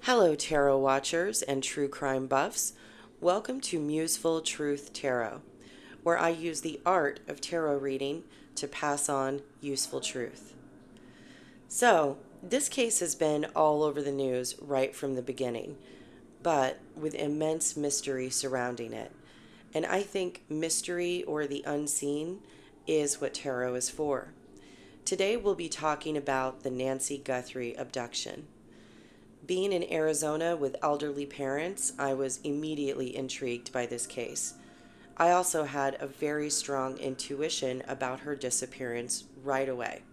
Hello, tarot watchers and true crime buffs. Welcome to Museful Truth Tarot, where I use the art of tarot reading to pass on useful truth. So, this case has been all over the news right from the beginning, but with immense mystery surrounding it. And I think mystery or the unseen is what tarot is for. Today we'll be talking about the Nancy Guthrie abduction. Being in Arizona with elderly parents, I was immediately intrigued by this case. I also had a very strong intuition about her disappearance right away.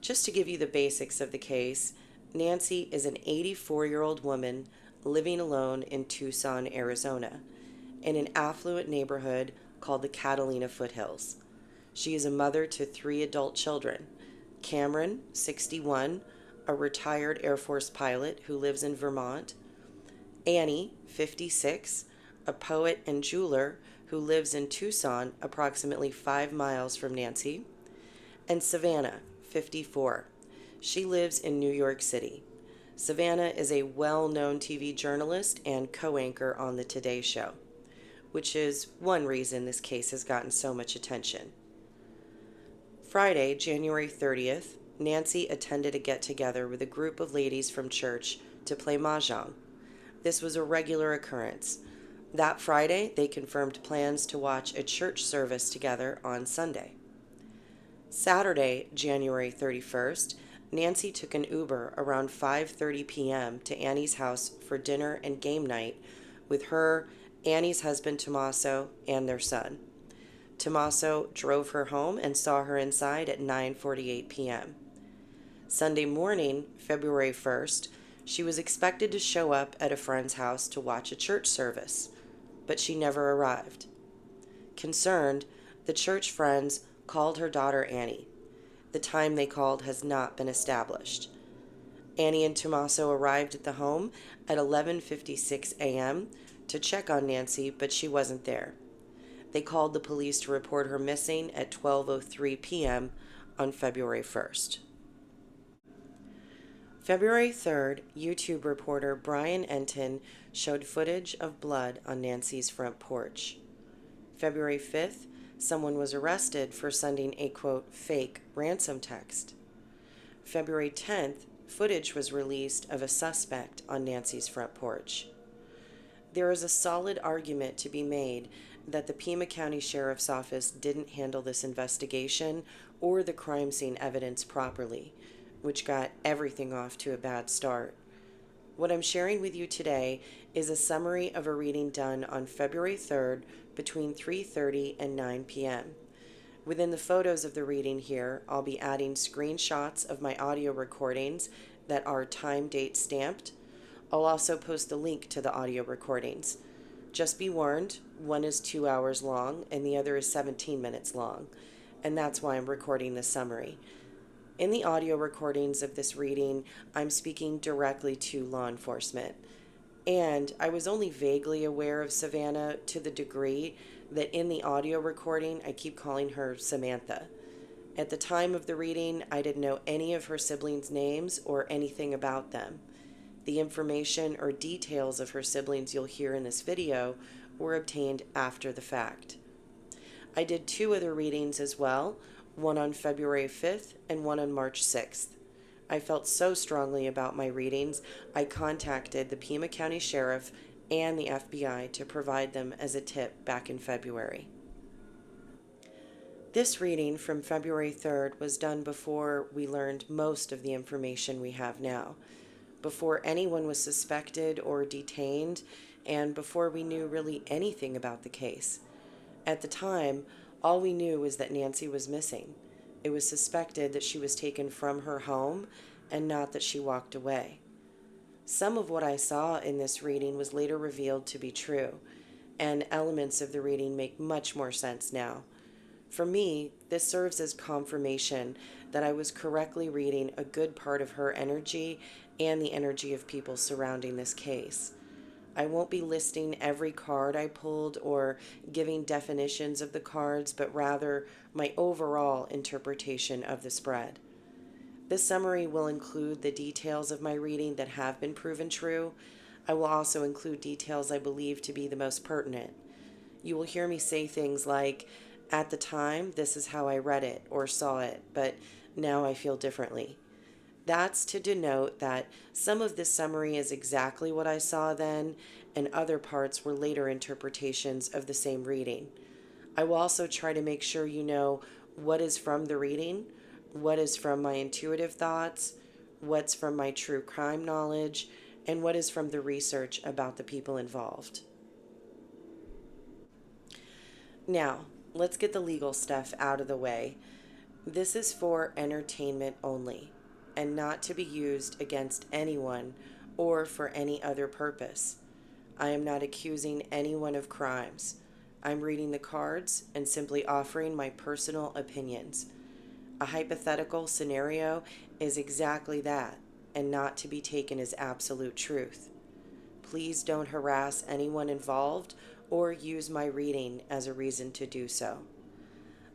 Just to give you the basics of the case, Nancy is an 84-year-old woman living alone in Tucson, Arizona, in an affluent neighborhood called the Catalina Foothills. She is a mother to 3 adult children: Cameron, 61, a retired Air Force pilot who lives in Vermont; Annie, 56, a poet and jeweler who lives in Tucson, approximately 5 miles from Nancy; and Savannah, 54. She lives in New York City. Savannah is a well-known TV journalist and co-anchor on the Today Show, which is one reason this case has gotten so much attention. Friday, January 30th, Nancy attended a get-together with a group of ladies from church to play mahjong. This was a regular occurrence. That Friday, they confirmed plans to watch a church service together on Sunday. Saturday, January 31st, Nancy took an Uber around 5:30 p.m. to Annie's house for dinner and game night with her, Annie's husband Tommaso, and their son. Tommaso drove her home and saw her inside at 9:48 p.m. Sunday morning, February 1st, she was expected to show up at a friend's house to watch a church service, but she never arrived. Concerned, the church friends called her daughter Annie. The time they called has not been established. Annie and Tommaso arrived at the home at 11:56 a.m. to check on Nancy, but she wasn't there. They called the police to report her missing at 12:03 p.m. on February 1st. February 3rd, YouTube reporter Brian Enton showed footage of blood on Nancy's front porch. February 5th, someone was arrested for sending a, quote, fake ransom text. February 10th, footage was released of a suspect on Nancy's front porch. There is a solid argument to be made that the Pima County Sheriff's Office didn't handle this investigation or the crime scene evidence properly, which got everything off to a bad start. What I'm sharing with you today is a summary of a reading done on February 3rd between 3:30 and 9 p.m. Within the photos of the reading here, I'll be adding screenshots of my audio recordings that are time date stamped. I'll also post a link to the audio recordings. Just be warned, one is 2 hours long and the other is 17 minutes long, and that's why I'm recording this summary. In the audio recordings of this reading, I'm speaking directly to law enforcement, and I was only vaguely aware of Savannah to the degree that in the audio recording I keep calling her Samantha. At the time of the reading, I didn't know any of her siblings' names or anything about them. The information or details of her siblings you'll hear in this video were obtained after the fact. I did 2 other readings as well, one on February 5th and one on March 6th. I felt so strongly about my readings, I contacted the Pima County Sheriff and the FBI to provide them as a tip back in February. This reading from February 3rd was done before we learned most of the information we have now, before anyone was suspected or detained, and before we knew really anything about the case. At the time, all we knew was that Nancy was missing. It was suspected that she was taken from her home and not that she walked away. Some of what I saw in this reading was later revealed to be true, and elements of the reading make much more sense now. For me, this serves as confirmation that I was correctly reading a good part of her energy and the energy of people surrounding this case. I won't be listing every card I pulled or giving definitions of the cards, but rather my overall interpretation of the spread. This summary will include the details of my reading that have been proven true. I will also include details I believe to be the most pertinent. You will hear me say things like, at the time, this is how I read it or saw it, but now I feel differently. That's to denote that some of this summary is exactly what I saw then, and other parts were later interpretations of the same reading. I will also try to make sure you know what is from the reading, what is from my intuitive thoughts, what's from my true crime knowledge, and what is from the research about the people involved. Now, let's get the legal stuff out of the way. This is for entertainment only, and not to be used against anyone or for any other purpose. I am not accusing anyone of crimes. I'm reading the cards and simply offering my personal opinions. A hypothetical scenario is exactly that, and not to be taken as absolute truth. Please don't harass anyone involved or use my reading as a reason to do so.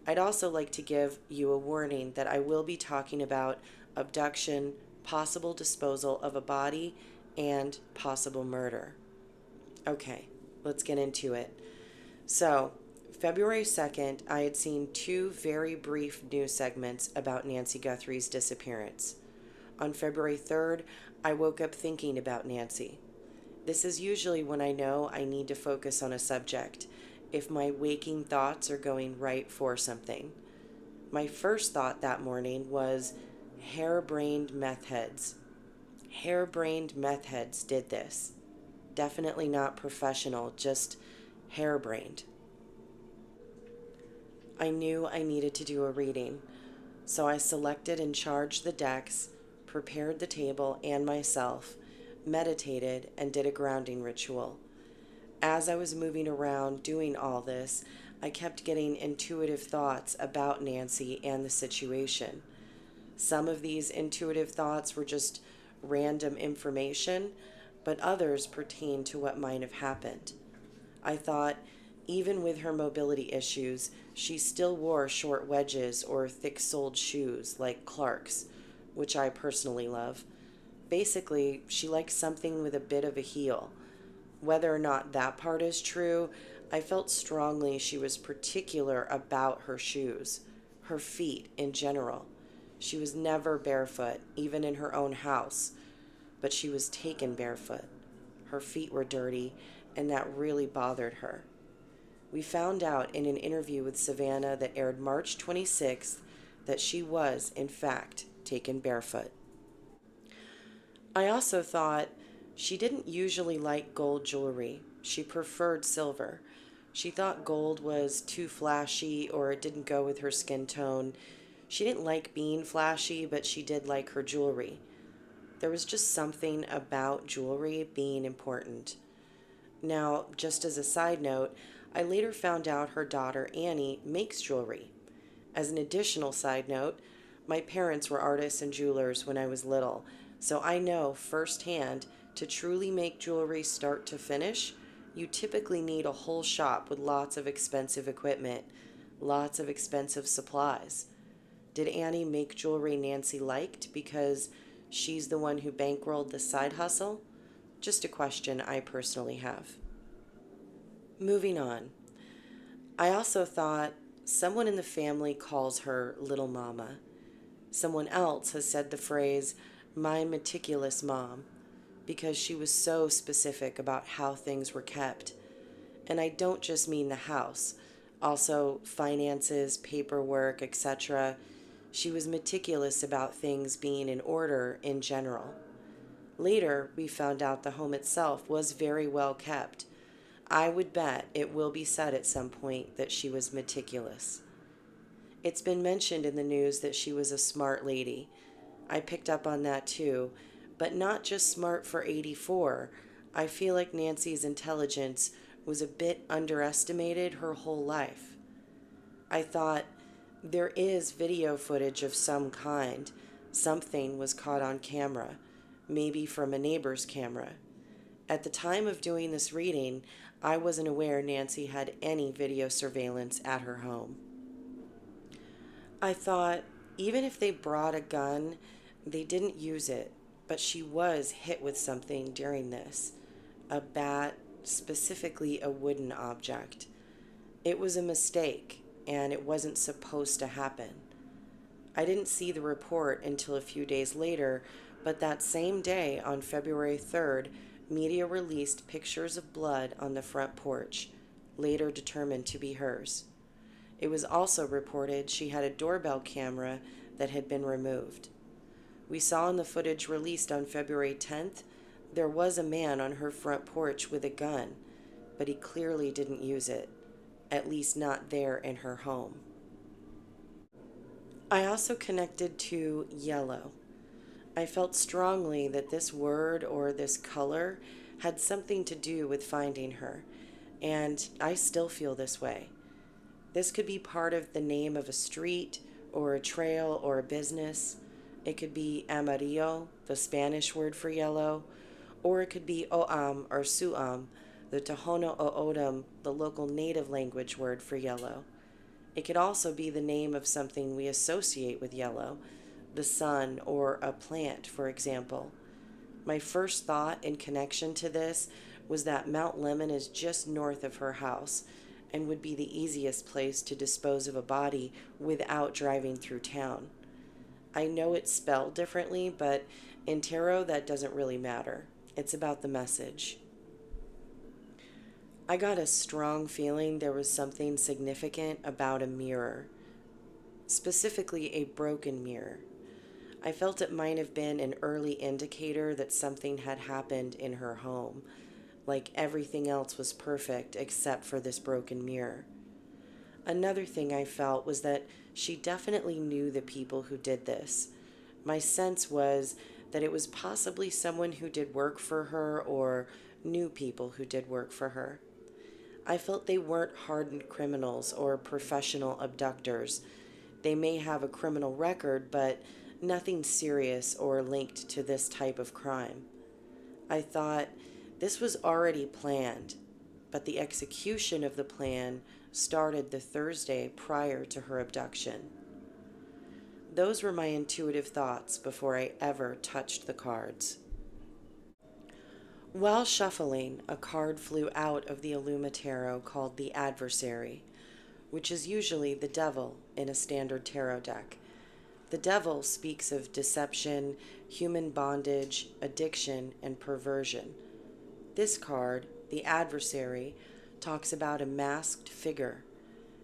I'd also like to give you a warning that I will be talking about abduction, possible disposal of a body, and possible murder. Okay, let's get into it. So, February 2nd, I had seen 2 very brief news segments about Nancy Guthrie's disappearance. On February 3rd, I woke up thinking about Nancy. This is usually when I know I need to focus on a subject, if my waking thoughts are going right for something. My first thought that morning was harebrained meth heads. Harebrained meth heads did this. Definitely not professional, just harebrained. I knew I needed to do a reading, so I selected and charged the decks, prepared the table and myself, meditated, and did a grounding ritual. As I was moving around doing all this, I kept getting intuitive thoughts about Nancy and the situation. Some of these intuitive thoughts were just random information, but others pertained to what might have happened. I thought, even with her mobility issues, she still wore short wedges or thick-soled shoes like Clark's, which I personally love. Basically, she likes something with a bit of a heel. Whether or not that part is true, I felt strongly she was particular about her shoes, her feet in general. She was never barefoot, even in her own house, but she was taken barefoot. Her feet were dirty, and that really bothered her. We found out in an interview with Savannah that aired March 26th that she was, in fact, taken barefoot. I also thought she didn't usually like gold jewelry. She preferred silver. She thought gold was too flashy or it didn't go with her skin tone. She didn't like being flashy, but she did like her jewelry. There was just something about jewelry being important. Now, just as a side note, I later found out her daughter Annie makes jewelry. As an additional side note, my parents were artists and jewelers when I was little, so I know firsthand to truly make jewelry start to finish, you typically need a whole shop with lots of expensive equipment, lots of expensive supplies. Did Annie make jewelry Nancy liked because she's the one who bankrolled the side hustle? Just a question I personally have. Moving on. I also thought someone in the family calls her Little Mama. Someone else has said the phrase, my meticulous mom, because she was so specific about how things were kept. And I don't just mean the house, also finances, paperwork, etc. She was meticulous about things being in order in general. Later, we found out the home itself was very well kept. I would bet it will be said at some point that she was meticulous. It's been mentioned in the news that she was a smart lady. I picked up on that too, but not just smart for 84. I feel like Nancy's intelligence was a bit underestimated her whole life. I thought, there is video footage of some kind. Something was caught on camera, maybe from a neighbor's camera. At the time of doing this reading, I wasn't aware Nancy had any video surveillance at her home. I thought, even if they brought a gun, They didn't use it, but she was hit with something during this. A bat, specifically a wooden object. It was a mistake, and it wasn't supposed to happen. I didn't see the report until a few days later, but that same day, on February 3rd, media released pictures of blood on the front porch, later determined to be hers. It was also reported she had a doorbell camera that had been removed. We saw in the footage released on February 10th, there was a man on her front porch with a gun, but he clearly didn't use it, at least not there in her home. I also connected to yellow. I felt strongly that this word or this color had something to do with finding her, and I still feel this way. This could be part of the name of a street or a trail or a business. It could be amarillo, the Spanish word for yellow, or it could be oam or suam, the Tohono O'odham, the local native language word for yellow. It could also be the name of something we associate with yellow, the sun or a plant, for example. My first thought in connection to this was that Mount Lemon is just north of her house and would be the easiest place to dispose of a body without driving through town. I know it's spelled differently, but in tarot that doesn't really matter. It's about the message. I got a strong feeling there was something significant about a mirror, specifically a broken mirror. I felt it might have been an early indicator that something had happened in her home, like everything else was perfect except for this broken mirror. Another thing I felt was that she definitely knew the people who did this. My sense was that it was possibly someone who did work for her or knew people who did work for her. I felt they weren't hardened criminals or professional abductors. They may have a criminal record, but nothing serious or linked to this type of crime. I thought this was already planned, but the execution of the plan started the Thursday prior to her abduction. Those were my intuitive thoughts before I ever touched the cards. While shuffling, a card flew out of the Iluma Tarot called the Adversary, which is usually the devil in a standard tarot deck. The devil speaks of deception, human bondage, addiction, and perversion. This card, the Adversary, talks about a masked figure.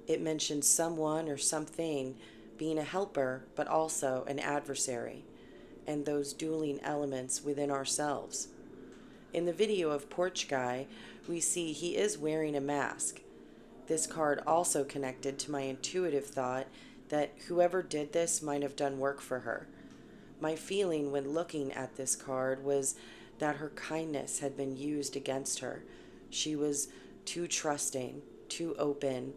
It mentions someone or something being a helper but also an adversary, and those dueling elements within ourselves. In the video of Porch Guy, we see he is wearing a mask. This card also connected to my intuitive thought that whoever did this might have done work for her. My feeling when looking at this card was that her kindness had been used against her. She was too trusting, too open,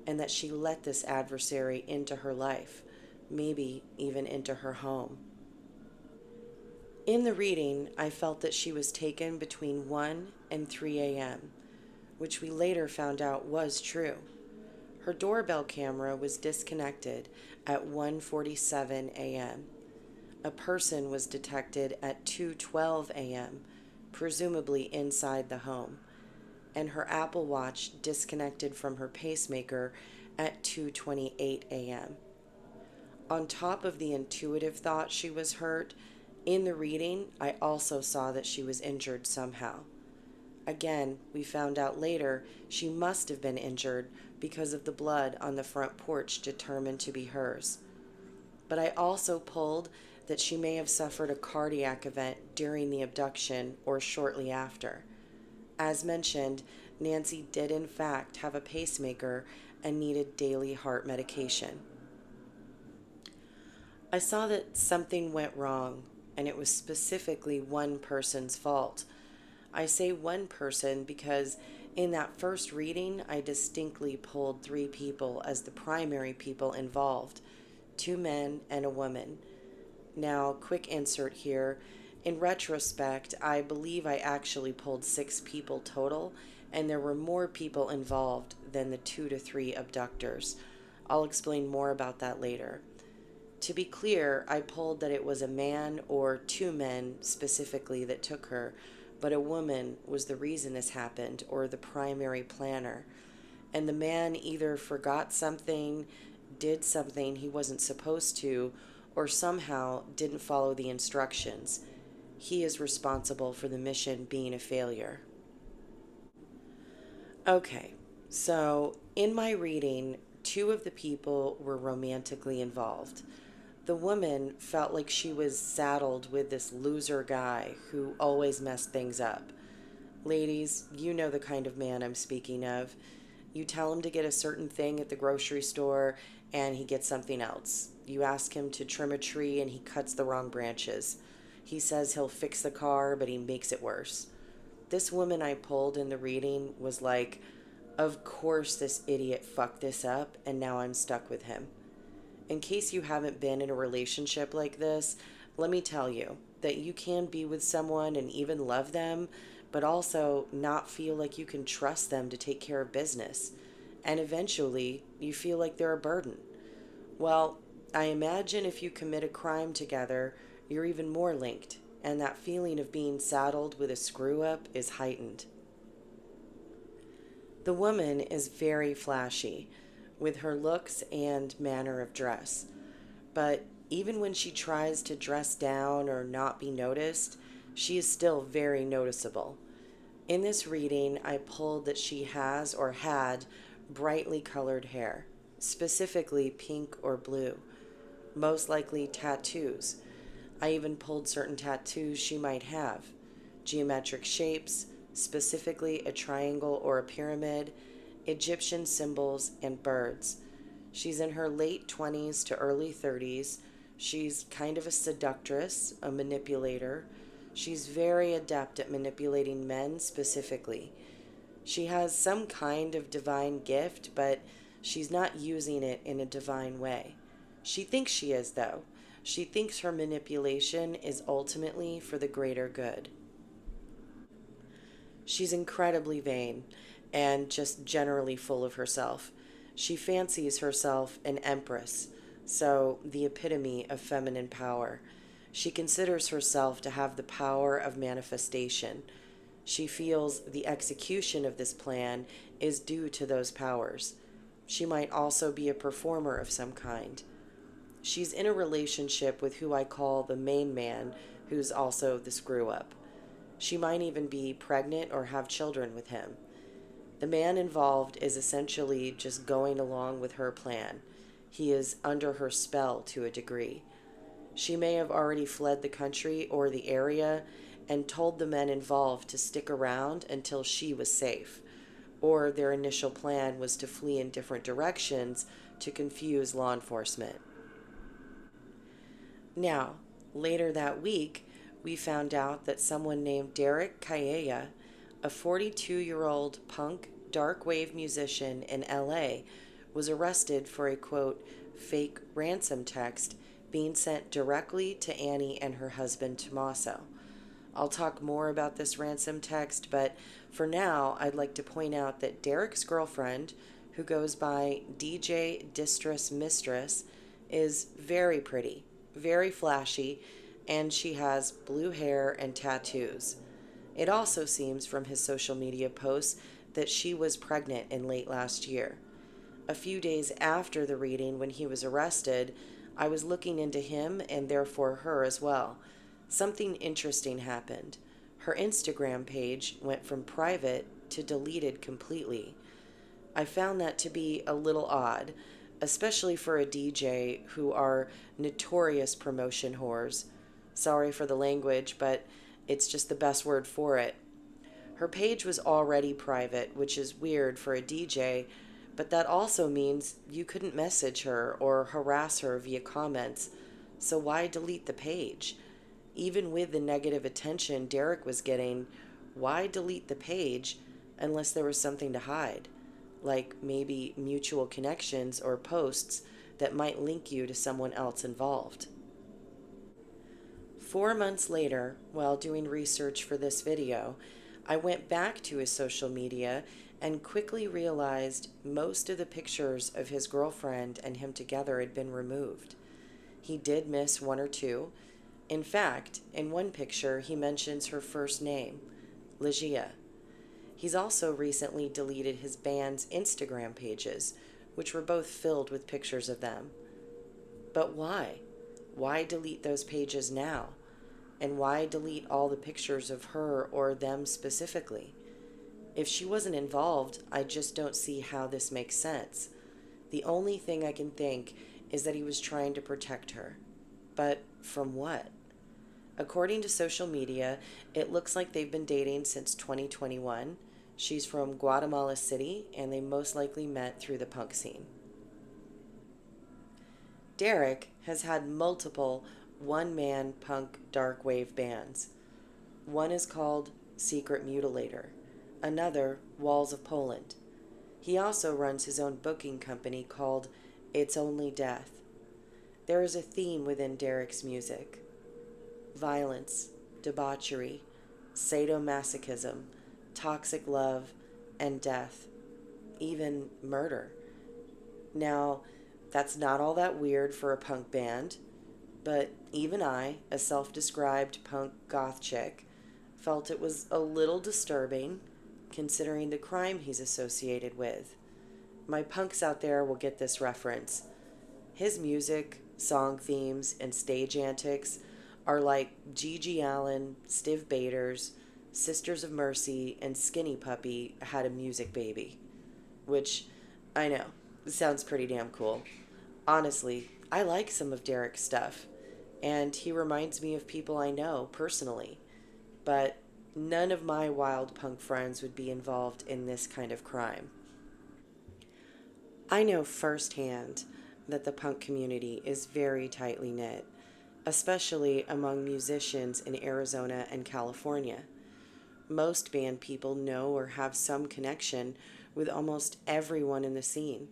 and that she let this adversary into her life, maybe even into her home. In the reading, I felt that she was taken between 1 and 3 a.m., which we later found out was true. Her doorbell camera was disconnected at 1:47 a.m. A person was detected at 2:12 a.m., presumably inside the home, and her Apple Watch disconnected from her pacemaker at 2:28 a.m. On top of the intuitive thought she was hurt, in the reading, I also saw that she was injured somehow. Again, we found out later she must have been injured because of the blood on the front porch determined to be hers. But I also pulled that she may have suffered a cardiac event during the abduction or shortly after. As mentioned, Nancy did in fact have a pacemaker and needed daily heart medication. I saw that something went wrong, and it was specifically one person's fault. I say one person because in that first reading, I distinctly pulled 3 people as the primary people involved, 2 men and a woman. Now, quick insert here. In retrospect, I believe I actually pulled 6 people total, and there were more people involved than the 2 to 3 abductors. I'll explain more about that later. To be clear, I pulled that it was a man or two men specifically that took her, but a woman was the reason this happened or the primary planner. And the man either forgot something, did something he wasn't supposed to, or somehow didn't follow the instructions. He is responsible for the mission being a failure. Okay, so in my reading, two of the people were romantically involved. The woman felt like she was saddled with this loser guy who always messed things up. Ladies, you know the kind of man I'm speaking of. You tell him to get a certain thing at the grocery store and he gets something else. You ask him to trim a tree and he cuts the wrong branches. He says he'll fix the car, but he makes it worse. This woman I pulled in the reading was like, of course this idiot fucked this up and now I'm stuck with him. In case you haven't been in a relationship like this, let me tell you that you can be with someone and even love them, but also not feel like you can trust them to take care of business. And eventually, you feel like they're a burden. Well, I imagine if you commit a crime together, you're even more linked, and that feeling of being saddled with a screw up is heightened. The woman is very flashy with her looks and manner of dress, but even when she tries to dress down or not be noticed, she is still very noticeable. In this reading, I pulled that she has or had brightly colored hair, specifically pink or blue, most likely tattoos. I even pulled certain tattoos she might have, geometric shapes, specifically a triangle or a pyramid, Egyptian symbols, and birds. She's in her late 20s to early 30s. She's kind of a seductress, a manipulator. She's very adept at manipulating men specifically. She has some kind of divine gift, but she's not using it in a divine way. She thinks she is, though. She thinks her manipulation is ultimately for the greater good. She's incredibly vain and just generally full of herself. She fancies herself an empress, so the epitome of feminine power. She considers herself to have the power of manifestation. She feels the execution of this plan is due to those powers. She might also be a performer of some kind. She's in a relationship with who I call the main man, who's also the screw up. She might even be pregnant or have children with him. The man involved is essentially just going along with her plan. He is under her spell to a degree. She may have already fled the country or the area and told the men involved to stick around until she was safe, or their initial plan was to flee in different directions to confuse law enforcement. Now, later that week, we found out that someone named Derek Kayaya, a 42-year-old punk dark wave musician in LA, was arrested for a quote, fake ransom text being sent directly to Annie and her husband Tommaso. I'll talk more about this ransom text, but for now, I'd like to point out that Derek's girlfriend, who goes by DJ Distress Mistress, is very pretty, very flashy, and she has blue hair and tattoos. It also seems from his social media posts that she was pregnant in late last year. A few days after the reading, when he was arrested, I was looking into him and therefore her as well. Something interesting happened. Her Instagram page went from private to deleted completely. I found that to be a little odd, especially for a DJ who are notorious promotion whores. Sorry for the language, but it's just the best word for it. Her page was already private, which is weird for a DJ, but that also means you couldn't message her or harass her via comments. So why delete the page? Even with the negative attention Derek was getting, why delete the page unless there was something to hide? Like maybe mutual connections or posts that might link you to someone else involved. 4 months later, while doing research for this video, I went back to his social media and quickly realized most of the pictures of his girlfriend and him together had been removed. He did miss one or two. In fact, in one picture, he mentions her first name, Ligia. He's also recently deleted his band's Instagram pages, which were both filled with pictures of them. But why? Why delete those pages now? And why delete all the pictures of her or them specifically? If she wasn't involved, I just don't see how this makes sense. The only thing I can think is that he was trying to protect her. But from what? According to social media, it looks like they've been dating since 2021. She's from Guatemala City, and they most likely met through the punk scene. Derek has had multiple one-man punk dark wave bands. One is called Secret Mutilator, another Walls of Poland. He also runs his own booking company called It's Only Death. There is a theme within Derek's music: violence, debauchery, sadomasochism, toxic love, and death, even murder. Now, that's not all that weird for a punk band, but even I, a self-described punk goth chick, felt it was a little disturbing considering the crime he's associated with. My punks out there will get this reference. His music, song themes, and stage antics are like Gigi Allen, Stiv Bators, Sisters of Mercy, and Skinny Puppy had a music baby. Which, I know, sounds pretty damn cool. Honestly, I like some of Derek's stuff, and he reminds me of people I know personally. But none of my wild punk friends would be involved in this kind of crime. I know firsthand that the punk community is very tightly knit, especially among musicians in Arizona and California. Most band people know or have some connection with almost everyone in the scene.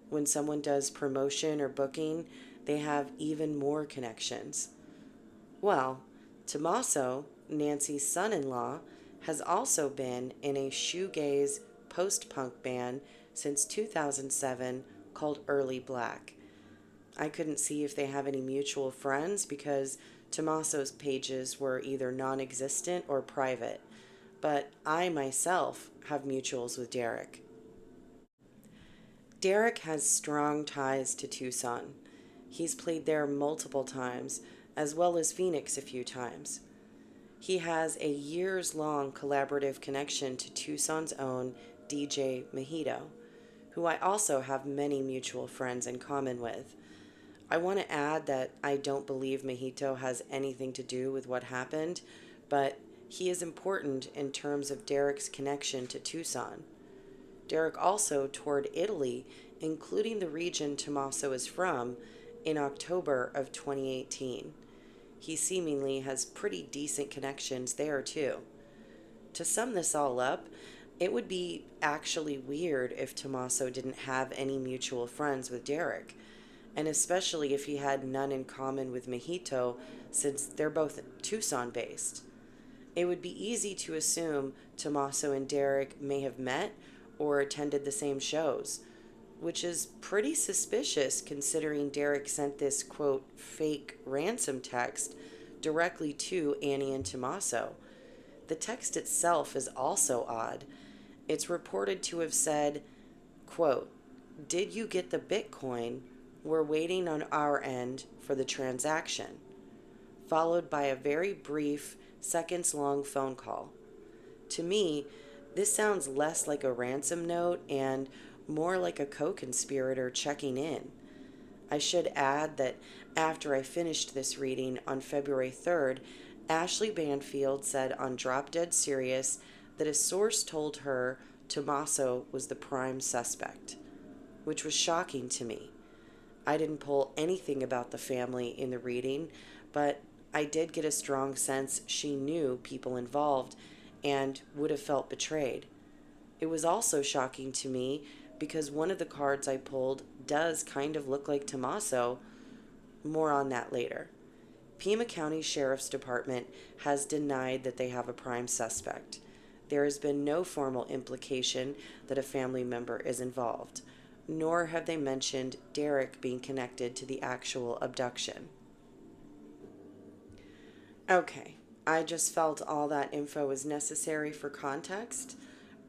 When someone does promotion or booking, they have even more connections. Well, Tommaso, Nancy's son-in-law, has also been in a shoegaze post-punk band since 2007 called Early Black. I couldn't see if they have any mutual friends because Tommaso's pages were either non-existent or private, but I myself have mutuals with Derek. Derek has strong ties to Tucson. He's played there multiple times, as well as Phoenix a few times. He has a years-long collaborative connection to Tucson's own DJ Mojito, who I also have many mutual friends in common with. I want to add that I don't believe Mojito has anything to do with what happened, but he is important in terms of Derek's connection to Tucson. Derek also toured Italy, including the region Tommaso is from, in October of 2018. He seemingly has pretty decent connections there too. To sum this all up, it would be actually weird if Tommaso didn't have any mutual friends with Derek, and especially if he had none in common with Mojito since they're both Tucson based. It would be easy to assume Tommaso and Derek may have met or attended the same shows, which is pretty suspicious considering Derek sent this, quote, fake ransom text directly to Annie and Tommaso. The text itself is also odd. It's reported to have said, quote, "Did you get the Bitcoin? We're waiting on our end for the transaction," followed by a very brief, seconds-long phone call. To me, this sounds less like a ransom note and more like a co-conspirator checking in. I should add that after I finished this reading on February 3rd, Ashley Banfield said on Drop Dead Serious that a source told her Tommaso was the prime suspect, which was shocking to me. I didn't pull anything about the family in the reading, but I did get a strong sense she knew people involved and would have felt betrayed. It was also shocking to me because one of the cards I pulled does kind of look like Tommaso. More on that later. Pima County Sheriff's Department has denied that they have a prime suspect. There has been no formal implication that a family member is involved. nor have they mentioned Derek being connected to the actual abduction. Okay, I just felt all that info was necessary for context,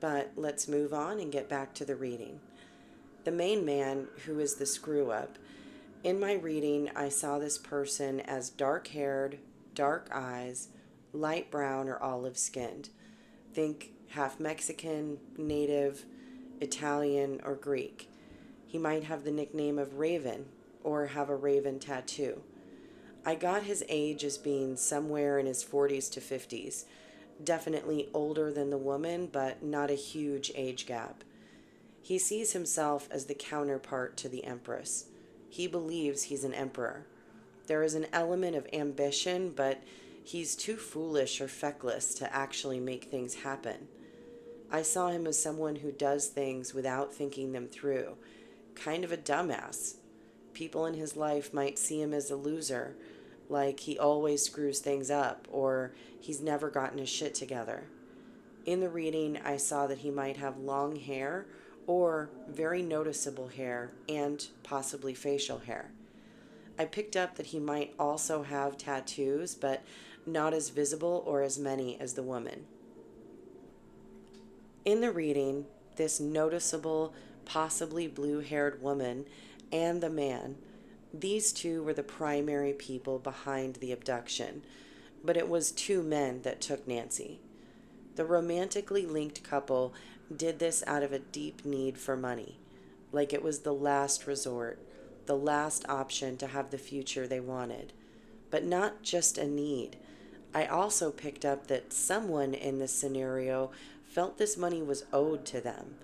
but let's move on and get back to the reading. The main man, who is the screw-up, in my reading, I saw this person as dark-haired, dark eyes, light brown or olive-skinned. Think half Mexican, native, Italian, or Greek. He might have the nickname of Raven or have a raven tattoo. I got his age as being somewhere in his 40s to 50s. Definitely older than the woman, but not a huge age gap. He sees himself as the counterpart to the Empress. He believes he's an emperor. There is an element of ambition, but he's too foolish or feckless to actually make things happen. I saw him as someone who does things without thinking them through. Kind of a dumbass. People in his life might see him as a loser, like he always screws things up, or he's never gotten his shit together. In the reading, I saw that he might have long hair or very noticeable hair and possibly facial hair. I picked up that he might also have tattoos, but not as visible or as many as the woman. In the reading, this noticeable, possibly blue-haired woman and the man, these two were the primary people behind the abduction, but it was two men that took Nancy. The romantically linked couple did this out of a deep need for money, like it was the last resort, the last option to have the future they wanted, but not just a need. I also picked up that someone in this scenario felt this money was owed to them.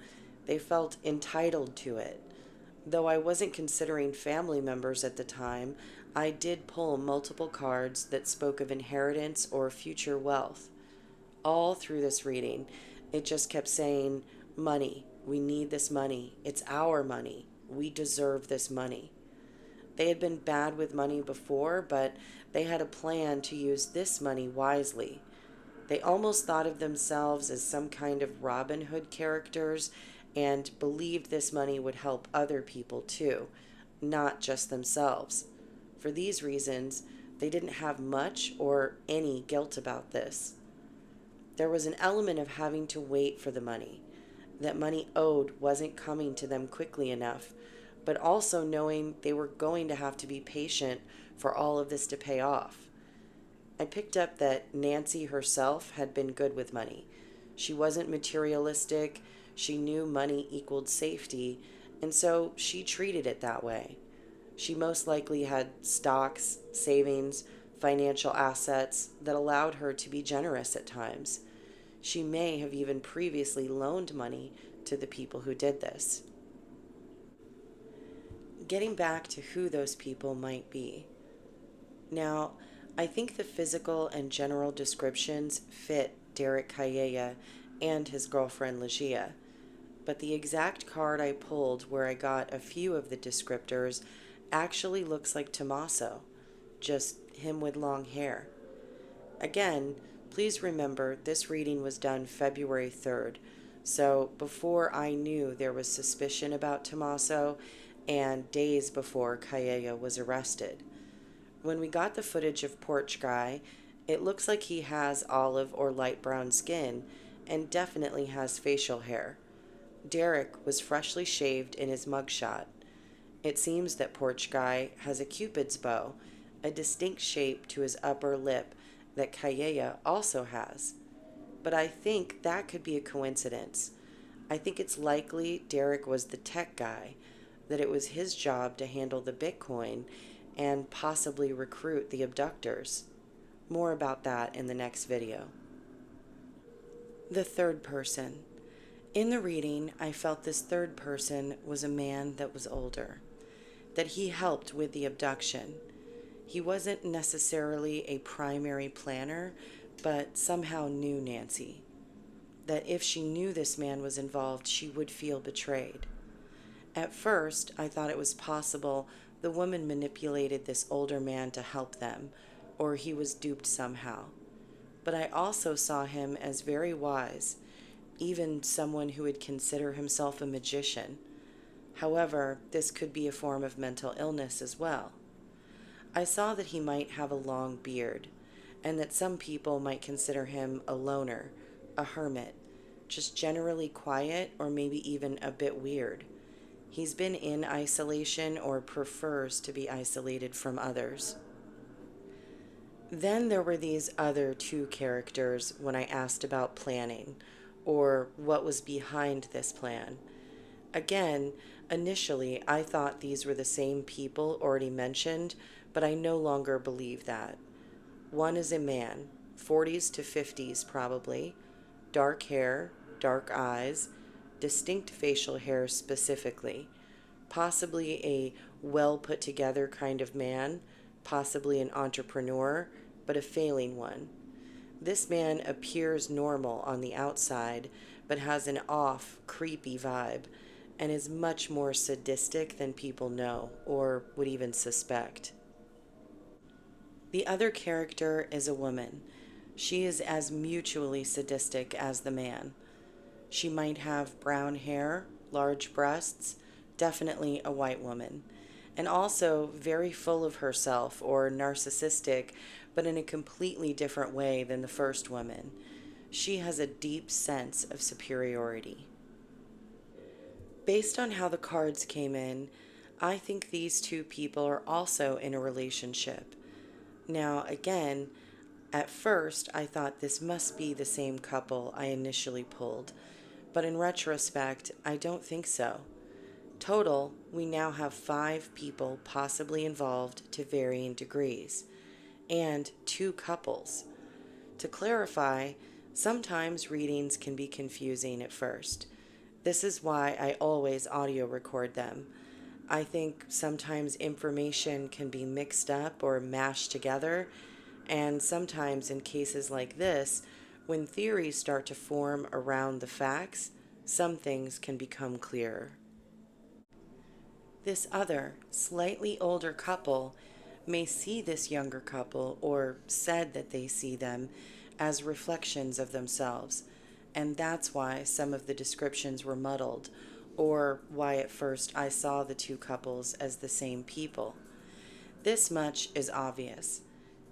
They felt entitled to it. Though I wasn't considering family members at the time, I did pull multiple cards that spoke of inheritance or future wealth. All through this reading, it just kept saying, money, we need this money, it's our money, we deserve this money. They had been bad with money before, but they had a plan to use this money wisely. They almost thought of themselves as some kind of Robin Hood characters and believed this money would help other people too, not just themselves. For these reasons, they didn't have much or any guilt about this. There was an element of having to wait for the money, that money owed wasn't coming to them quickly enough, but also knowing they were going to have to be patient for all of this to pay off. I picked up that Nancy herself had been good with money. She wasn't materialistic, she knew money equaled safety, and so she treated it that way. She most likely had stocks, savings, financial assets that allowed her to be generous at times. She may have even previously loaned money to the people who did this. Getting back to who those people might be. Now, I think the physical and general descriptions fit Derek Calleja and his girlfriend Legia, but the exact card I pulled where I got a few of the descriptors actually looks like Tommaso, just him with long hair. Again, please remember this reading was done February 3rd, so before I knew there was suspicion about Tommaso and days before Calleja was arrested. When we got the footage of Porch Guy, it looks like he has olive or light brown skin and definitely has facial hair. Derek was freshly shaved in his mugshot. It seems that Porch Guy has a cupid's bow, a distinct shape to his upper lip that Calleja also has. But I think that could be a coincidence. I think it's likely Derek was the tech guy, that it was his job to handle the Bitcoin and possibly recruit the abductors. More about that in the next video. The third person. In the reading, I felt this third person was a man that was older, that he helped with the abduction. He wasn't necessarily a primary planner, but somehow knew Nancy. That if she knew this man was involved, she would feel betrayed. At first, I thought it was possible the woman manipulated this older man to help them, or he was duped somehow. But I also saw him as very wise, even someone who would consider himself a magician. However, this could be a form of mental illness as well. I saw that he might have a long beard, and that some people might consider him a loner, a hermit, just generally quiet or maybe even a bit weird. He's been in isolation or prefers to be isolated from others. Then there were these other two characters when I asked about planning, or what was behind this plan. Again, initially I thought these were the same people already mentioned, but I no longer believe that. One is a man, 40s to 50s probably, dark hair, dark eyes, distinct facial hair specifically, possibly a well put together kind of man, possibly an entrepreneur, but a failing one. This man appears normal on the outside, but has an off, creepy vibe, and is much more sadistic than people know or would even suspect. The other character is a woman. She is as mutually sadistic as the man. She might have brown hair, large breasts, definitely a white woman, and also very full of herself or narcissistic, but in a completely different way than the first woman. She has a deep sense of superiority. Based on how the cards came in, I think these two people are also in a relationship. Now, again, at first I thought this must be the same couple I initially pulled, but in retrospect, I don't think so. Total, we now have 5 people possibly involved to varying degrees, and 2 couples. To clarify, sometimes readings can be confusing at first. This is why I always audio record them. I think sometimes information can be mixed up or mashed together, and sometimes in cases like this, when theories start to form around the facts, some things can become clearer. This other, slightly older couple may see this younger couple, or said that they see them, as reflections of themselves, and that's why some of the descriptions were muddled, or why at first I saw the 2 couples as the same people. This much is obvious.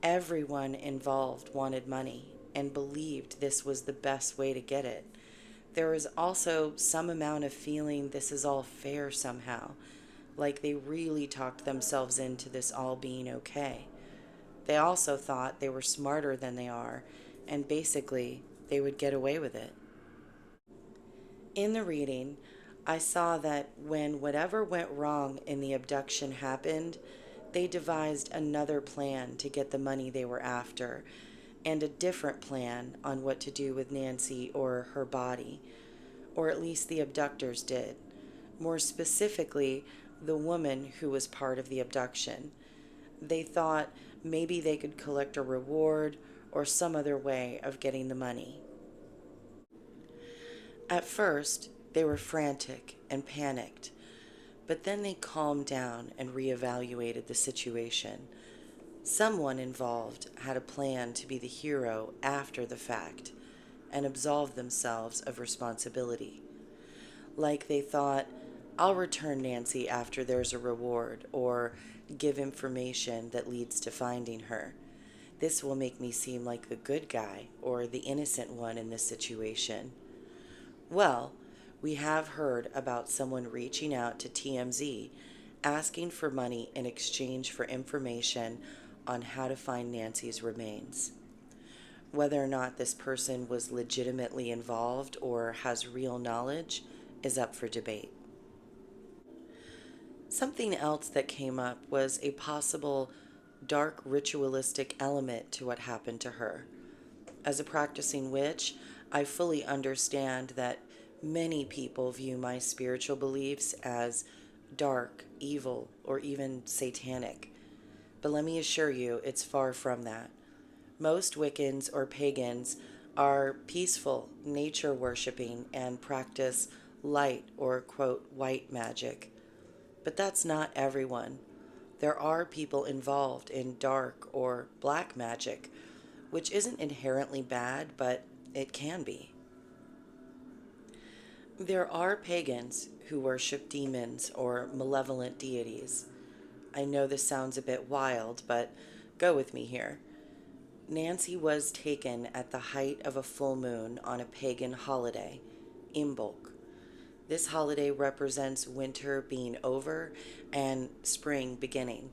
Everyone involved wanted money and believed this was the best way to get it. There is also some amount of feeling this is all fair somehow, like they really talked themselves into this all being okay. They also thought they were smarter than they are, and basically, they would get away with it. In the reading, I saw that when whatever went wrong in the abduction happened, they devised another plan to get the money they were after, and a different plan on what to do with Nancy or her body, or at least the abductors did. More specifically, the woman who was part of the abduction. They thought maybe they could collect a reward or some other way of getting the money. At first, they were frantic and panicked, but then they calmed down and reevaluated the situation. Someone involved had a plan to be the hero after the fact and absolve themselves of responsibility. Like they thought, I'll return Nancy after there's a reward, or give information that leads to finding her. This will make me seem like the good guy or the innocent one in this situation. Well, we have heard about someone reaching out to TMZ asking for money in exchange for information on how to find Nancy's remains. Whether or not this person was legitimately involved or has real knowledge is up for debate. Something else that came up was a possible dark ritualistic element to what happened to her. As a practicing witch, I fully understand that many people view my spiritual beliefs as dark, evil, or even satanic. But let me assure you, it's far from that. Most Wiccans or pagans are peaceful, nature worshipping, and practice light or, quote, white magic. But that's not everyone. There are people involved in dark or black magic, which isn't inherently bad, but it can be. There are pagans who worship demons or malevolent deities. I know this sounds a bit wild, but go with me here. Nancy was taken at the height of a full moon on a pagan holiday, Imbolc. This holiday represents winter being over and spring beginning,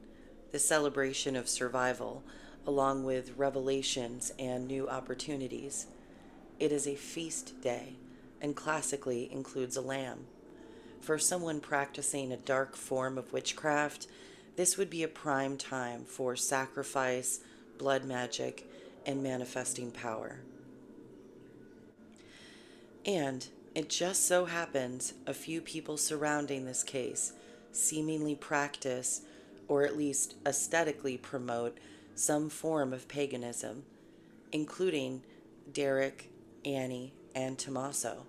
the celebration of survival, along with revelations and new opportunities. It is a feast day and classically includes a lamb. For someone practicing a dark form of witchcraft, this would be a prime time for sacrifice, blood magic, and manifesting power. And it just so happens a few people surrounding this case seemingly practice, or at least aesthetically promote, some form of paganism, including Derek, Annie, and Tommaso,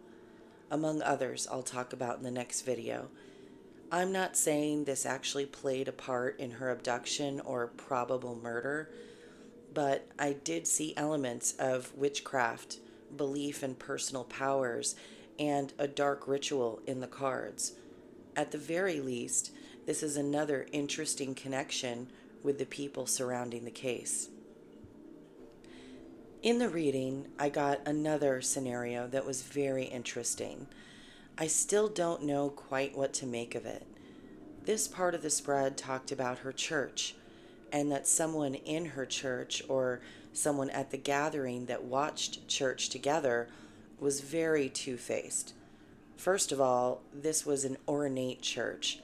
among others I'll talk about in the next video. I'm not saying this actually played a part in her abduction or probable murder, but I did see elements of witchcraft, belief in personal powers, and a dark ritual in the cards. At the very least, this is another interesting connection with the people surrounding the case. In the reading, I got another scenario that was very interesting. I still don't know quite what to make of it. This part of the spread talked about her church, and that someone in her church or someone at the gathering that watched church together was very two-faced. First of all, this was an ornate church,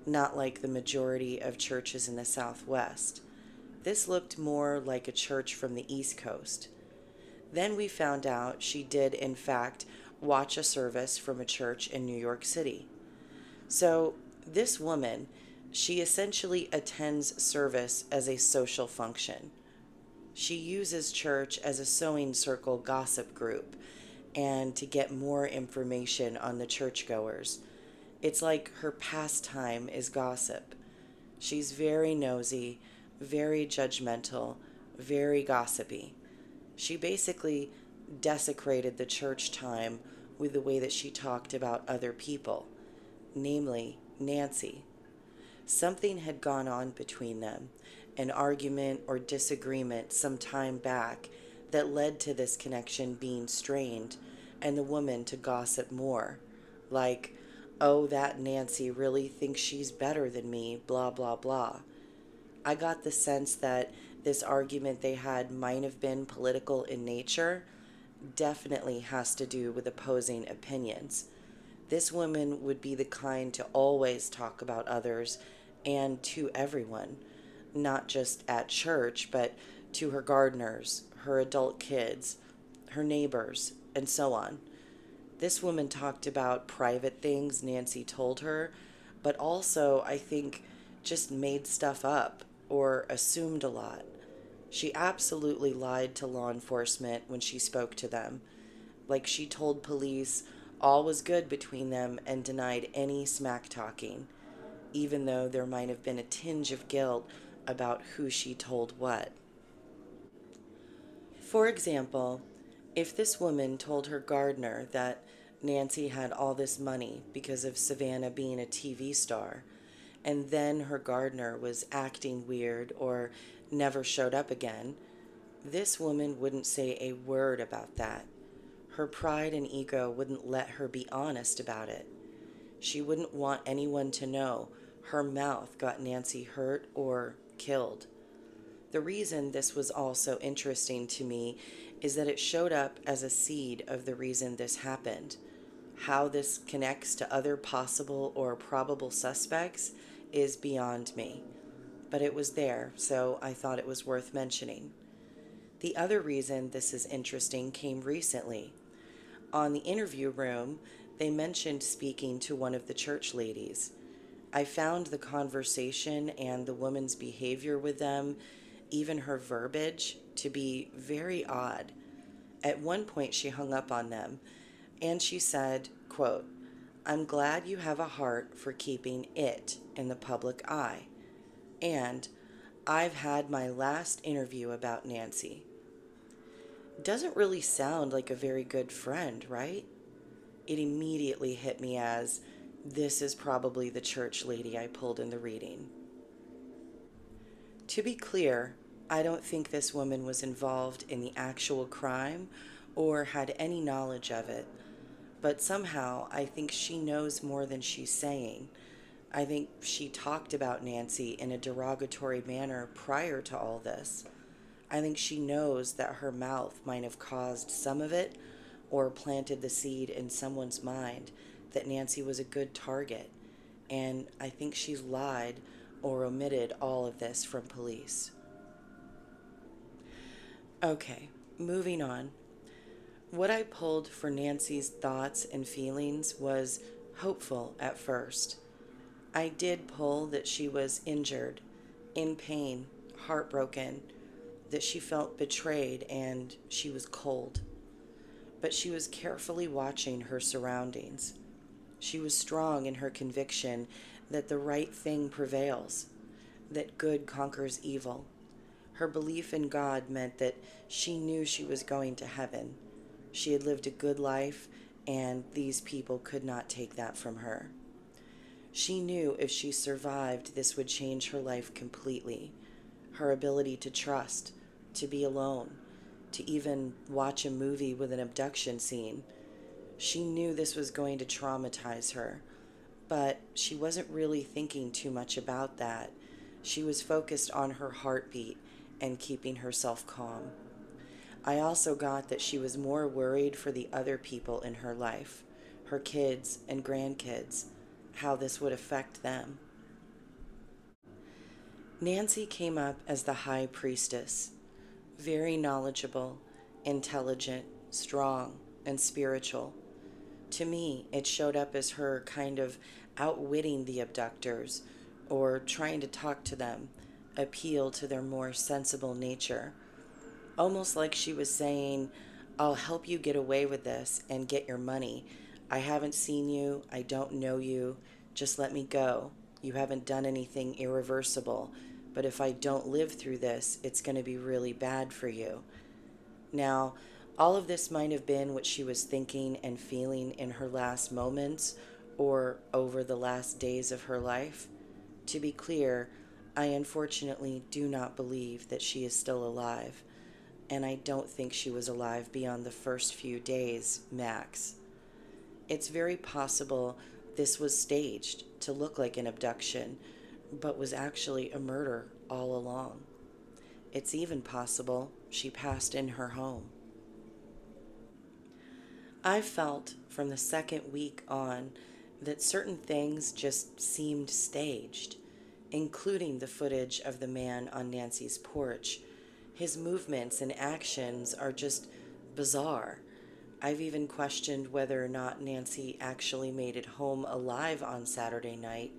not like the majority of churches in the Southwest. This looked more like a church from the East Coast. Then we found out she did, in fact, watch a service from a church in New York City. So, this woman, she essentially attends service as a social function. She uses church as a sewing circle gossip group and to get more information on the churchgoers. It's like her pastime is gossip. She's very nosy, very judgmental, very gossipy. She basically desecrated the church time with the way that she talked about other people, namely Nancy. Something had gone on between them, an argument or disagreement some time back that led to this connection being strained and the woman to gossip more. Like, oh, that Nancy really thinks she's better than me, blah, blah, blah. I got the sense that this argument they had might have been political in nature, definitely has to do with opposing opinions. This woman would be the kind to always talk about others and to everyone, not just at church, but to her gardeners, her adult kids, her neighbors, and so on. This woman talked about private things Nancy told her, but also, I think, just made stuff up or assumed a lot. She absolutely lied to law enforcement when she spoke to them. Like she told police all was good between them and denied any smack talking, even though there might have been a tinge of guilt about who she told what. For example, if this woman told her gardener that Nancy had all this money because of Savannah being a TV star, and then her gardener was acting weird or never showed up again, this woman wouldn't say a word about that. Her pride and ego wouldn't let her be honest about it. She wouldn't want anyone to know her mouth got Nancy hurt or killed. The reason this was all so interesting to me is that it showed up as a seed of the reason this happened. How this connects to other possible or probable suspects is beyond me. But it was there, so I thought it was worth mentioning. The other reason this is interesting came recently. On the interview room, they mentioned speaking to one of the church ladies. I found the conversation and the woman's behavior with them, even her verbiage, to be very odd. At one point, she hung up on them, and she said, quote, "I'm glad you have a heart for keeping it in the public eye. And I've had my last interview about Nancy." Doesn't really sound like a very good friend, right? it immediately hit me as, this is probably the church lady I pulled in the reading. To be clear, I don't think this woman was involved in the actual crime or had any knowledge of it, but somehow I think she knows more than she's saying. I think she talked about Nancy in a derogatory manner prior to all this. I think she knows that her mouth might have caused some of it or planted the seed in someone's mind that Nancy was a good target. And I think she's lied or omitted all of this from police. Okay, moving on. What I pulled for Nancy's thoughts and feelings was hopeful at first. I did pull that she was injured, in pain, heartbroken, that she felt betrayed and she was cold. But she was carefully watching her surroundings. She was strong in her conviction that the right thing prevails, that good conquers evil. Her belief in God meant that she knew she was going to heaven. She had lived a good life, and these people could not take that from her. She knew if she survived, this would change her life completely. Her ability to trust, to be alone, to even watch a movie with an abduction scene. She knew this was going to traumatize her, but she wasn't really thinking too much about that. She was focused on her heartbeat and keeping herself calm. I also got that she was more worried for the other people in her life, her kids and grandkids, how this would affect them. Nancy came up as the high priestess, very knowledgeable, intelligent, strong, and spiritual. To me, it showed up as her kind of outwitting the abductors or trying to talk to them, appeal to their more sensible nature. Almost like she was saying, I'll help you get away with this and get your money. I haven't seen you. I don't know you. Just let me go. You haven't done anything irreversible. But if I don't live through this, it's going to be really bad for you. Now, all of this might have been what she was thinking and feeling in her last moments or over the last days of her life. To be clear, I unfortunately do not believe that she is still alive, and I don't think she was alive beyond the first few days, max. It's very possible this was staged to look like an abduction, but was actually a murder all along. It's even possible she passed in her home. I felt from the second week on that certain things just seemed staged, including the footage of the man on Nancy's porch. His movements and actions are just bizarre. I've even questioned whether or not Nancy actually made it home alive on Saturday night,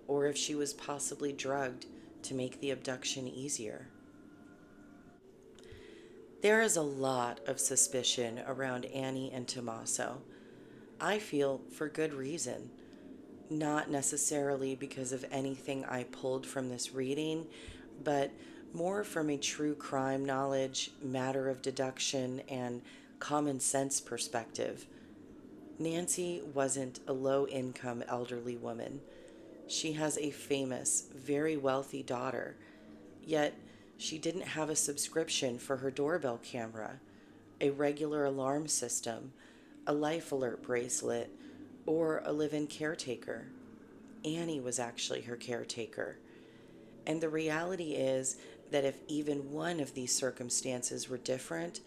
or if she was possibly drugged to make the abduction easier. There is a lot of suspicion around Annie and Tommaso. I feel for good reason. Not necessarily because of anything I pulled from this reading, but more from a true crime knowledge, matter of deduction, and common sense perspective. Nancy wasn't a low-income elderly woman. She has a famous, very wealthy daughter, yet she didn't have a subscription for her doorbell camera, a regular alarm system, a life alert bracelet, or a live-in caretaker. Annie was actually her caretaker. And the reality is that if even one of these circumstances were different,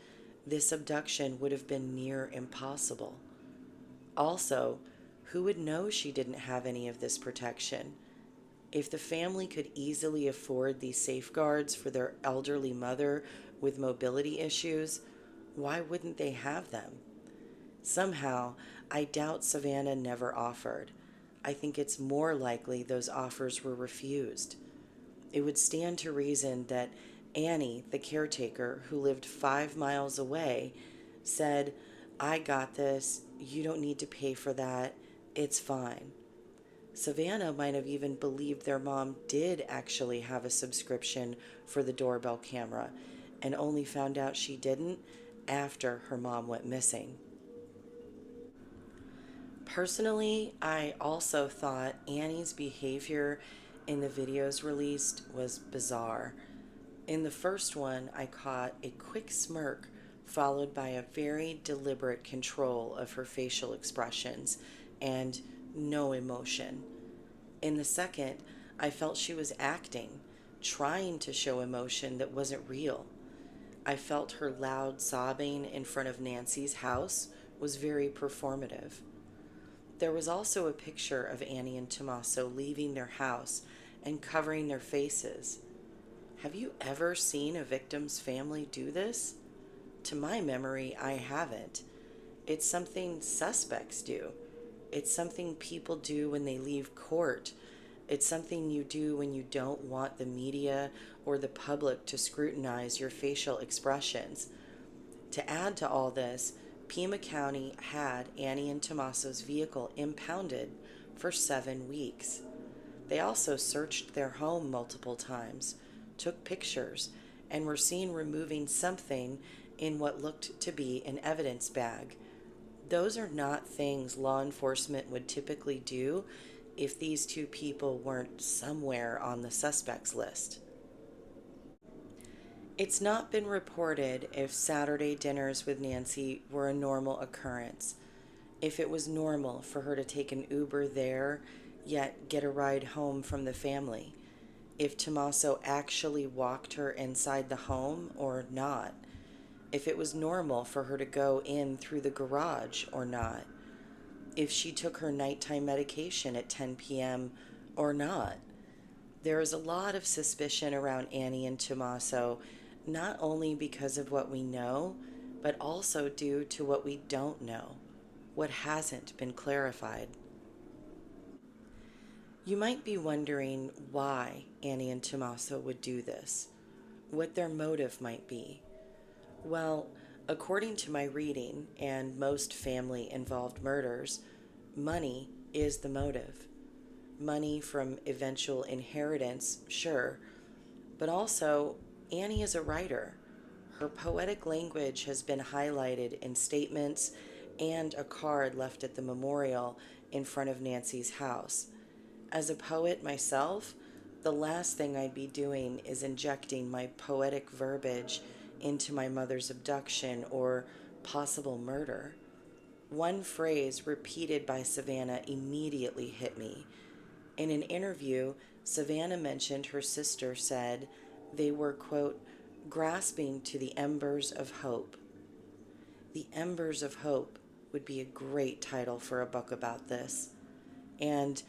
this abduction would have been near impossible. Also, who would know she didn't have any of this protection? If the family could easily afford these safeguards for their elderly mother with mobility issues, why wouldn't they have them? Somehow, I doubt Savannah never offered. I think it's more likely those offers were refused. It would stand to reason that Annie, the caretaker who lived 5 miles away, said, I got this, you don't need to pay for that, it's fine. Savannah might have even believed their mom did actually have a subscription for the doorbell camera and only found out she didn't after her mom went missing. Personally, I also thought Annie's behavior in the videos released was bizarre. In the first one, I caught a quick smirk followed by a very deliberate control of her facial expressions and no emotion. In the second, I felt she was acting, trying to show emotion that wasn't real. I felt her loud sobbing in front of Nancy's house was very performative. There was also a picture of Annie and Tommaso leaving their house and covering their faces. Have you ever seen a victim's family do this? To my memory, I haven't. It's something suspects do. It's something people do when they leave court. It's something you do when you don't want the media or the public to scrutinize your facial expressions. To add to all this, Pima County had Annie and Tommaso's vehicle impounded for 7 weeks. They also searched their home multiple times, took pictures, and were seen removing something in what looked to be an evidence bag. Those are not things law enforcement would typically do if these two people weren't somewhere on the suspects list. It's not been reported if Saturday dinners with Nancy were a normal occurrence, if it was normal for her to take an Uber there, yet get a ride home from the family, if Tommaso actually walked her inside the home or not, if it was normal for her to go in through the garage or not, if she took her nighttime medication at 10 p.m. or not. There is a lot of suspicion around Annie and Tommaso, not only because of what we know, but also due to what we don't know, what hasn't been clarified. You might be wondering why Annie and Tommaso would do this, what their motive might be. Well, according to my reading and most family involved murders, money is the motive. Money from eventual inheritance, sure, but also Annie is a writer. Her poetic language has been highlighted in statements and a card left at the memorial in front of Nancy's house. As a poet myself, the last thing I'd be doing is injecting my poetic verbiage into my mother's abduction or possible murder. One phrase repeated by Savannah immediately hit me. In an interview, Savannah mentioned her sister said they were, quote, grasping to the embers of hope. The Embers of Hope would be a great title for a book about this. And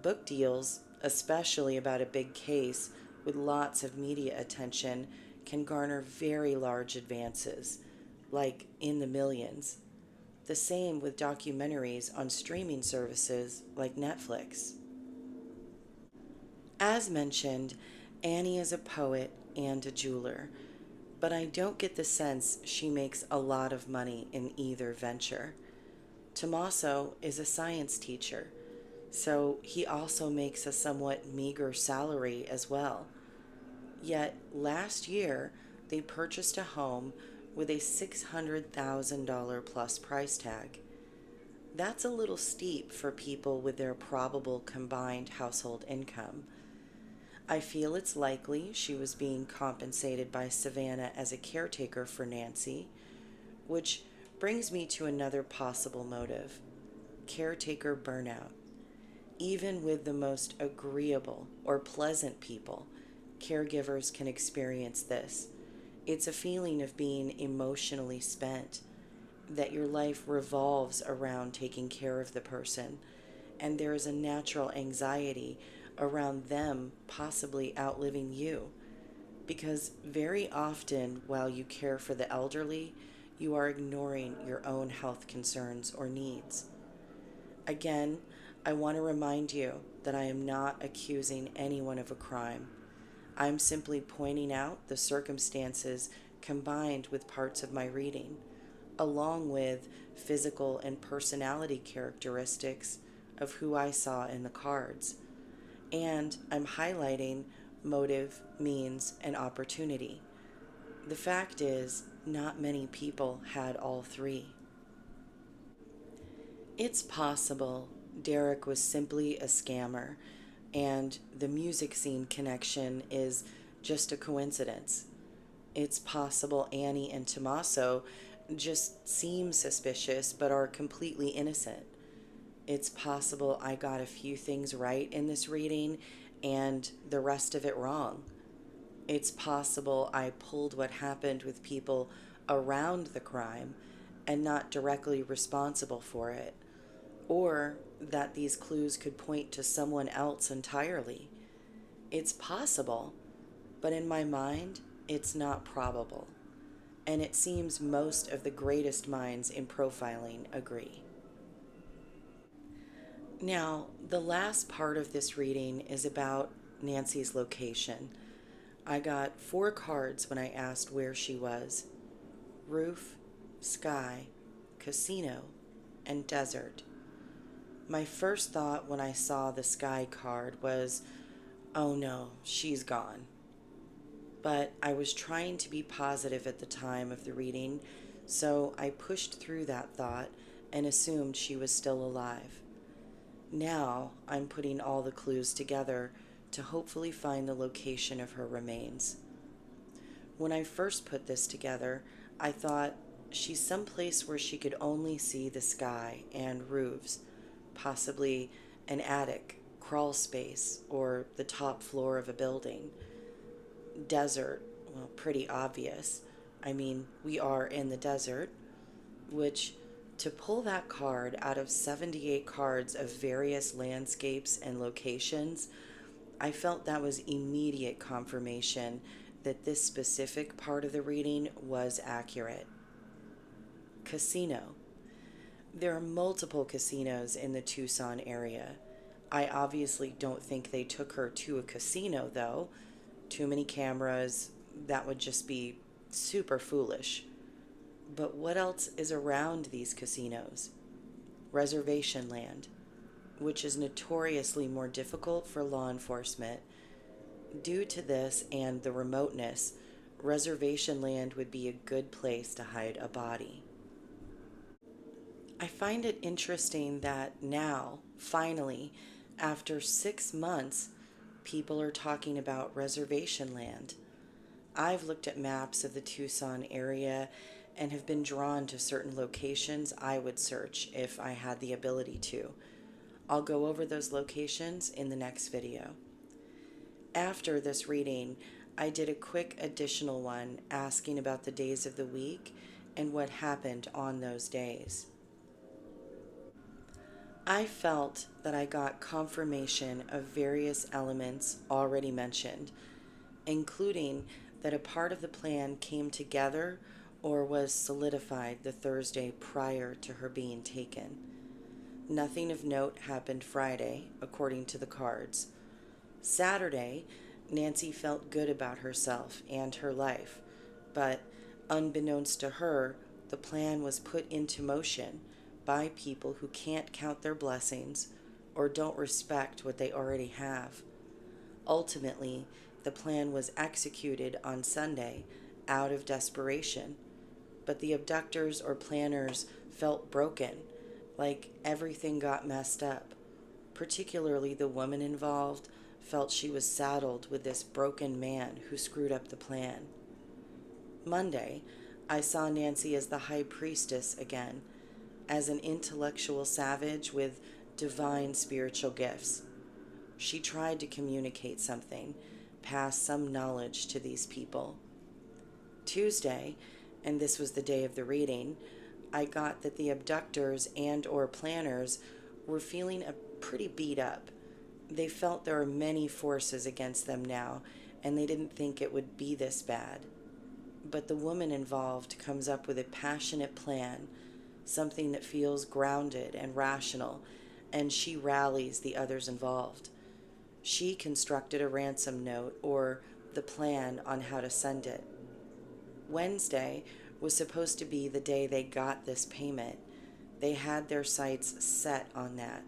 book deals, especially about a big case with lots of media attention, can garner very large advances, like in the millions. The same with documentaries on streaming services like Netflix. As mentioned, Annie is a poet and a jeweler, but I don't get the sense she makes a lot of money in either venture. Tommaso is a science teacher, so he also makes a somewhat meager salary as well. Yet last year, they purchased a home with a $600,000 plus price tag. That's a little steep for people with their probable combined household income. I feel it's likely she was being compensated by Savannah as a caretaker for Nancy, which brings me to another possible motive: caretaker burnout. Even with the most agreeable or pleasant people, caregivers can experience this. It's a feeling of being emotionally spent, that your life revolves around taking care of the person, and there is a natural anxiety around them possibly outliving you. Because very often, while you care for the elderly, you are ignoring your own health concerns or needs. Again, I want to remind you that I am not accusing anyone of a crime. I'm simply pointing out the circumstances combined with parts of my reading, along with physical and personality characteristics of who I saw in the cards. And I'm highlighting motive, means, and opportunity. The fact is, not many people had all three. It's possible Derek was simply a scammer and the music scene connection is just a coincidence. It's possible Annie and Tommaso just seem suspicious but are completely innocent. It's possible I got a few things right in this reading and the rest of it wrong. It's possible I pulled what happened with people around the crime and not directly responsible for it, or that these clues could point to someone else entirely. It's possible, but in my mind, it's not probable. And it seems most of the greatest minds in profiling agree. Now, the last part of this reading is about Nancy's location. I got 4 cards when I asked where she was: roof, sky, casino, and desert. My first thought when I saw the sky card was, oh no, she's gone. But I was trying to be positive at the time of the reading, so I pushed through that thought and assumed she was still alive. Now I'm putting all the clues together to hopefully find the location of her remains. When I first put this together, I thought she's someplace where she could only see the sky and roofs, possibly an attic, crawl space, or the top floor of a building. Desert, well, pretty obvious. I mean, we are in the desert, which, to pull that card out of 78 cards of various landscapes and locations, I felt that was immediate confirmation that this specific part of the reading was accurate. Casino. There are multiple casinos in the Tucson area. I obviously don't think they took her to a casino, though. Too many cameras, that would just be super foolish. But what else is around these casinos? Reservation land, which is notoriously more difficult for law enforcement. Due to this and the remoteness, reservation land would be a good place to hide a body. I find it interesting that now, finally, after 6 months, people are talking about reservation land. I've looked at maps of the Tucson area and have been drawn to certain locations I would search if I had the ability to. I'll go over those locations in the next video. After this reading, I did a quick additional one asking about the days of the week and what happened on those days. I felt that I got confirmation of various elements already mentioned, including that a part of the plan came together or was solidified the Thursday prior to her being taken. Nothing of note happened Friday, according to the cards. Saturday, Nancy felt good about herself and her life, but unbeknownst to her, the plan was put into motion by people who can't count their blessings or don't respect what they already have. Ultimately, the plan was executed on Sunday out of desperation, but the abductors or planners felt broken, like everything got messed up. Particularly the woman involved felt she was saddled with this broken man who screwed up the plan. Monday, I saw Nancy as the high priestess again, as an intellectual savage with divine spiritual gifts. She tried to communicate something, pass some knowledge to these people. Tuesday, and this was the day of the reading, I got that the abductors and or planners were feeling pretty beat up. They felt there were many forces against them now, and they didn't think it would be this bad. But the woman involved comes up with a passionate plan, something that feels grounded and rational, and she rallies the others involved. She constructed a ransom note or the plan on how to send it. Wednesday was supposed to be the day they got this payment. They had their sights set on that.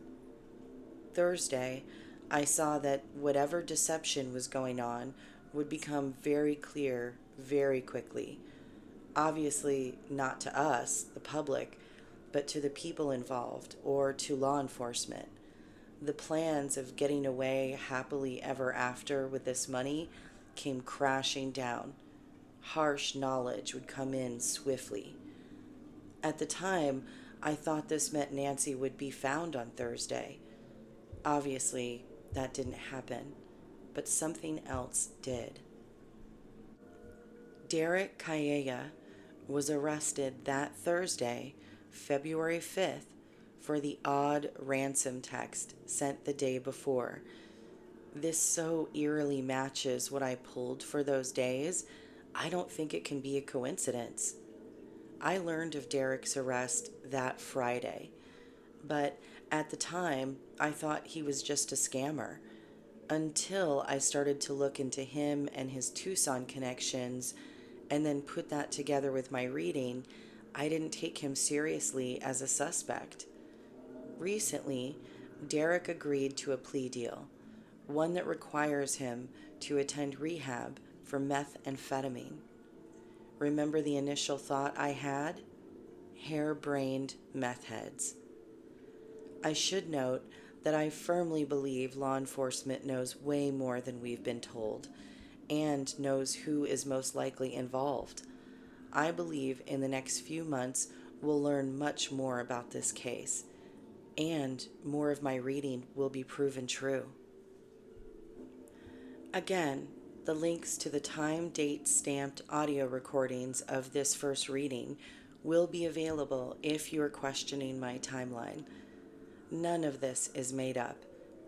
Thursday, I saw that whatever deception was going on would become very clear very quickly. Obviously, not to us, the public, but to the people involved or to law enforcement. The plans of getting away happily ever after with this money came crashing down. Harsh knowledge would come in swiftly. At the time, I thought this meant Nancy would be found on Thursday. Obviously, that didn't happen, but something else did. Derek Calleja was arrested that Thursday, February 5th, for the odd ransom text sent the day before. This so eerily matches what I pulled for those days, I don't think it can be a coincidence. I learned of Derek's arrest that Friday, but at the time, I thought he was just a scammer. Until I started to look into him and his Tucson connections, and then put that together with my reading, I didn't take him seriously as a suspect. Recently, Derek agreed to a plea deal, one that requires him to attend rehab for methamphetamine. Remember the initial thought I had? Hair-brained meth heads. I should note that I firmly believe law enforcement knows way more than we've been told, and knows who is most likely involved. I believe in the next few months we'll learn much more about this case, and more of my reading will be proven true. Again, the links to the time, date, stamped audio recordings of this first reading will be available if you are questioning my timeline. None of this is made up,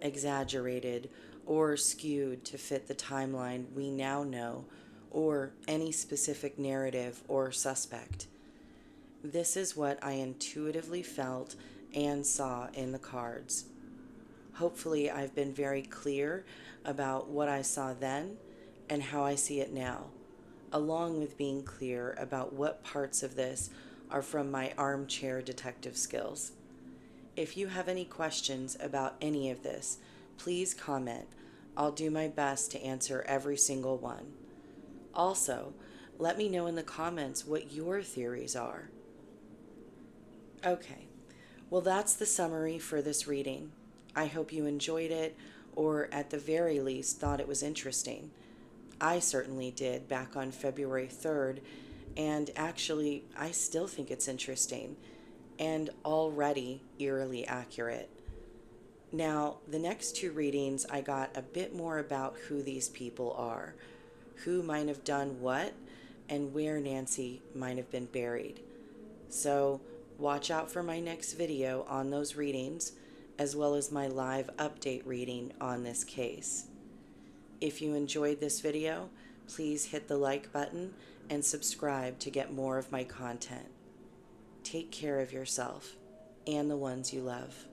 exaggerated, or skewed to fit the timeline we now know, or any specific narrative or suspect. This is what I intuitively felt and saw in the cards. Hopefully, I've been very clear about what I saw then and how I see it now, along with being clear about what parts of this are from my armchair detective skills. If you have any questions about any of this, please comment. I'll do my best to answer every single one. Also, let me know in the comments what your theories are. Okay, well, that's the summary for this reading. I hope you enjoyed it, or at the very least thought it was interesting. I certainly did back on February 3rd, and actually, I still think it's interesting and already eerily accurate. Now, the next two readings, I got a bit more about who these people are, who might have done what, and where Nancy might have been buried. So, watch out for my next video on those readings, as well as my live update reading on this case. If you enjoyed this video, please hit the like button and subscribe to get more of my content. Take care of yourself and the ones you love.